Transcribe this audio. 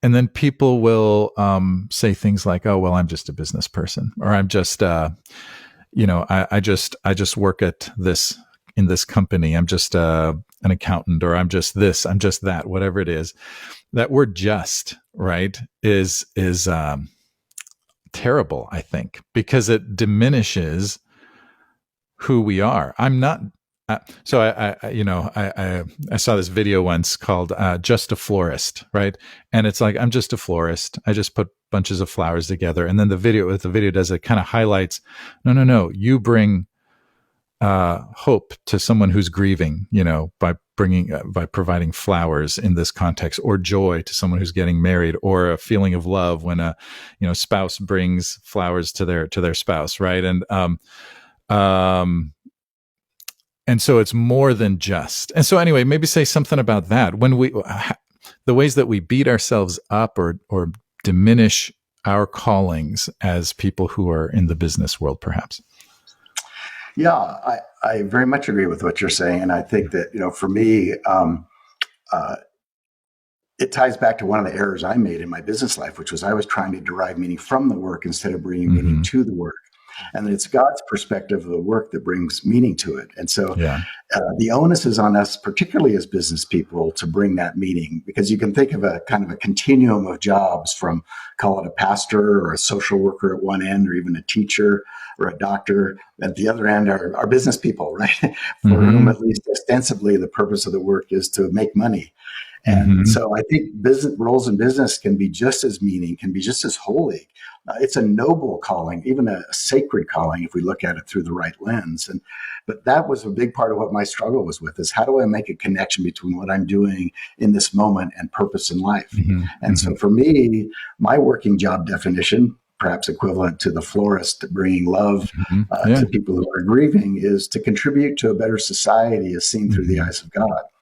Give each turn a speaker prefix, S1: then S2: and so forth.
S1: and then people will say things like, "Oh, well, I'm just a business person," or "I'm just, I just work at this in this company. I'm just an accountant, or I'm just this, I'm just that, whatever it is." That word "just," right, is terrible, I think, because it diminishes who we are. I'm not. So I saw this video once called "Just a Florist," right? And it's like, I'm just a florist. I just put bunches of flowers together, and then what the video does, it kind of highlights, no, no, no, you bring hope to someone who's grieving, by providing flowers in this context, or joy to someone who's getting married, or a feeling of love when a spouse brings flowers to their spouse, right? Um, and so it's more than just. And so anyway, maybe say something about that. The ways that we beat ourselves up or diminish our callings as people who are in the business world, perhaps.
S2: Yeah, I very much agree with what you're saying. And I think that, for me, uh, it ties back to one of the errors I made in my business life, which was I was trying to derive meaning from the work instead of bringing meaning
S1: Mm-hmm.
S2: to the work. And it's God's perspective of the work that brings meaning to it. And so
S1: Yeah.
S2: the onus is on us, particularly as business people, to bring that meaning, because you can think of a kind of a continuum of jobs, from, call it a pastor or a social worker at one end, or even a teacher or a doctor. At the other end are business people, right? For whom,
S1: Mm-hmm.
S2: at least ostensibly, the purpose of the work is to make money. And
S1: Mm-hmm.
S2: so I think business roles in business can be just as meaning, can be just as holy. It's a noble calling, even a sacred calling, if we look at it through the right lens. But that was a big part of what my struggle was with: is how do I make a connection between what I'm doing in this moment and purpose in life?
S1: Mm-hmm.
S2: And
S1: Mm-hmm.
S2: so for me, my working job definition, perhaps equivalent to the florist bringing love
S1: Mm-hmm. Yeah.
S2: to people who are grieving, is to contribute to a better society as seen through the
S1: Mm-hmm.
S2: eyes of God.